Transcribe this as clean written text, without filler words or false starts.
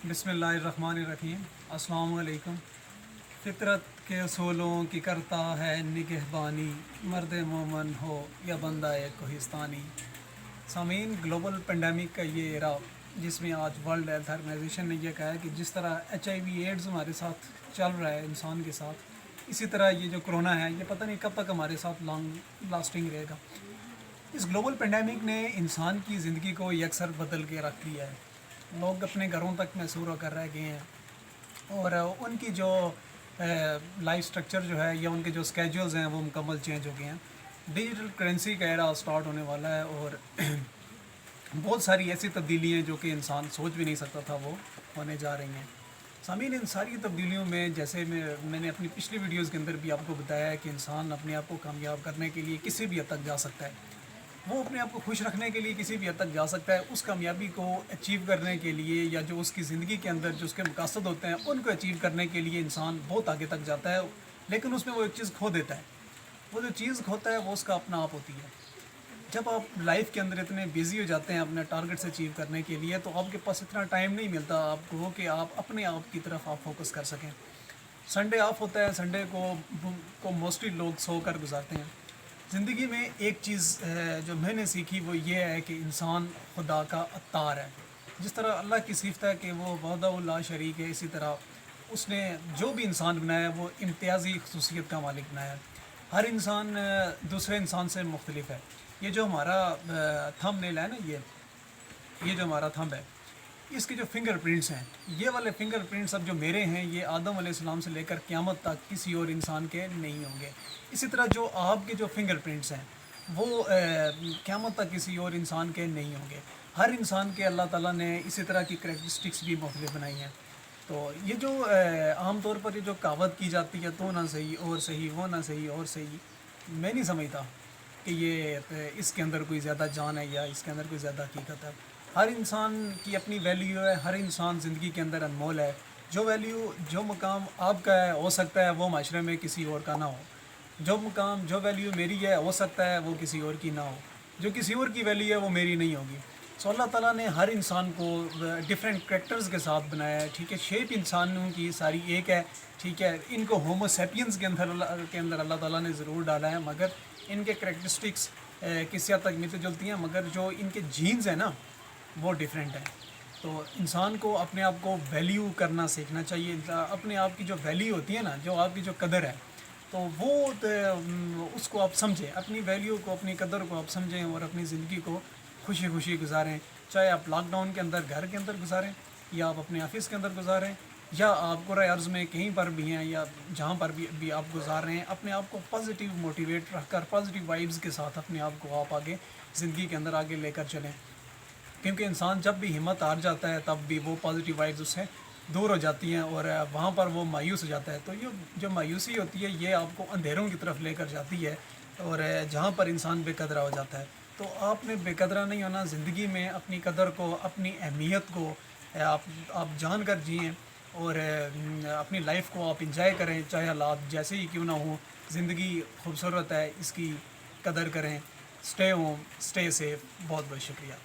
बिस्मिल्लाहिर्रहमानिर्रहीम। अस्सलाम वालेकुम। फितरत के असूलों की करता है निगहबानी, मर्द मोमन हो या बंदा कोहिस्तानी। सामीन, ग्लोबल पेंडेमिक का ये एरा जिसमें आज वर्ल्ड हेल्थ ऑर्गेनाइजेशन ने यह कहा है कि जिस तरह HIV एड्स हमारे साथ चल रहा है इंसान के साथ, इसी तरह ये जो कोरोना है ये पता नहीं कब तक हमारे साथ लॉन्ग लास्टिंग रहेगा। इस ग्लोबल पेंडेमिक ने इंसान की ज़िंदगी को यकसर बदल के रख दिया है। लोग अपने घरों तक महसूर कर रह गए हैं और उनकी जो लाइफ स्ट्रक्चर जो है या उनके जो स्केड्यूल्स हैं वो मुकम्मल चेंज हो गए हैं। डिजिटल करेंसी का एरा स्टार्ट होने वाला है और बहुत सारी ऐसी तब्दीलियाँ जो कि इंसान सोच भी नहीं सकता था वो होने जा रही हैं। सामीन, इन सारी तब्दीलियों में जैसे मैंने अपनी पिछली वीडियोज़ के अंदर भी आपको बताया है कि इंसान अपने आप को कामयाब करने के लिए किसी भी हद तक जा सकता है। वो अपने आप को खुश रखने के लिए किसी भी हद तक जा सकता है। उस कामयाबी को अचीव करने के लिए या जो उसकी ज़िंदगी के अंदर जो उसके मकसद होते हैं उनको अचीव करने के लिए इंसान बहुत आगे तक जाता है, लेकिन उसमें वो एक चीज़ खो देता है। वो जो चीज़ खोता है वो उसका अपना आप होती है। जब आप लाइफ के अंदर इतने बिजी हो जाते हैं अपने टारगेट्स अचीव करने के लिए, तो आपके पास इतना टाइम नहीं मिलता आपको कि आप अपने आप की तरफ आप फोकस कर सकें। संडे ऑफ होता है, संडे को मोस्टली लोग सो कर गुजारते हैं। ज़िंदगी में एक चीज़ जो मैंने सीखी वो ये है कि इंसान खुदा का अत्तार है। जिस तरह अल्लाह की सिफ़त है कि वो वहदहु ला शरीक है, इसी तरह उसने जो भी इंसान बनाया वो इम्तियाज़ी खसूसियत का मालिक बनाया है। हर इंसान दूसरे इंसान से मुख्तलिफ है। ये जो हमारा थंबनेल है ना, ये जो हमारा थंब है, इसके जो फिंगर प्रिंट्स हैं, ये वाले फिंगर प्रिंट्स अब जो मेरे हैं ये आदम अलैहिस्सलाम से लेकर क़यामत तक किसी और इंसान के नहीं होंगे। इसी तरह जो आपके जो फिंगर प्रिंट्स हैं वो क़यामत तक किसी और इंसान के नहीं होंगे। हर इंसान के अल्लाह ताला ने इसी तरह की करैक्टरिस्टिक्स भी मुख्तलिफ बनाई हैं। तो ये जो आम तौर पर ये जो कहावत की जाती है, तो ना सही और सही, वो ना सही और सही, मैं नहीं समझता कि ये इसके अंदर कोई ज़्यादा जान है या इसके अंदर कोई ज़्यादा हकीकत है। हर इंसान की अपनी वैल्यू है, हर इंसान ज़िंदगी के अंदर अनमोल है। जो वैल्यू जो मुकाम आपका है हो सकता है वो माशरे में किसी और का ना हो। जो मुकाम जो वैल्यू मेरी है हो सकता है वो किसी और की ना हो। जो किसी और की वैल्यू है वो मेरी नहीं होगी। सो अल्लाह ताला ने हर इंसान को डिफरेंट करैक्टर्स के साथ बनाया है। ठीक है, शेप इंसानों की सारी एक है। ठीक है, इनको होमो सैपियंस के अंदर अल्लाह ताला ने ज़रूर डाला है, मगर इनके करैक्टरिस्टिक्स किसी हद तक मिलती जुलती हैं, मगर जो इनके जीन्स हैं ना वो डिफरेंट है। तो इंसान को अपने आप को वैल्यू करना सीखना चाहिए। अपने आप की जो वैल्यू होती है ना, जो आपकी जो कदर है, तो वो उसको आप समझें, अपनी वैल्यू को, अपनी कदर को आप समझें और अपनी ज़िंदगी को खुशी खुशी गुजारें। चाहे आप लॉकडाउन के अंदर घर के अंदर गुजारें या आप अपने ऑफिस के अंदर गुजारें या आप पूरे अर्ज़ में कहीं पर भी हैं या जहाँ पर भी आप गुजार रहे हैं, अपने आप को पॉजिटिव मोटिवेट रखकर पॉजिटिव वाइब्स के साथ अपने आप को आप आगे ज़िंदगी के अंदर आगे लेकर चलें। क्योंकि इंसान जब भी हिम्मत हार जाता है तब भी वो पॉजिटिव वाइब्स उससे दूर हो जाती हैं और वहाँ पर वो मायूस हो जाता है। तो ये जो मायूसी होती है ये आपको अंधेरों की तरफ लेकर जाती है और जहाँ पर इंसान बेकदरा हो जाता है। तो आपने बेकदरा नहीं होना, ज़िंदगी में अपनी कदर को, अपनी अहमियत को आप जान कर जिएँ और अपनी लाइफ को आप इंजॉय करें, चाहे हालात जैसे ही क्यों ना हो। ज़िंदगी खूबसूरत है, इसकी कदर करें। Stay home, stay safe. बहुत बहुत शुक्रिया।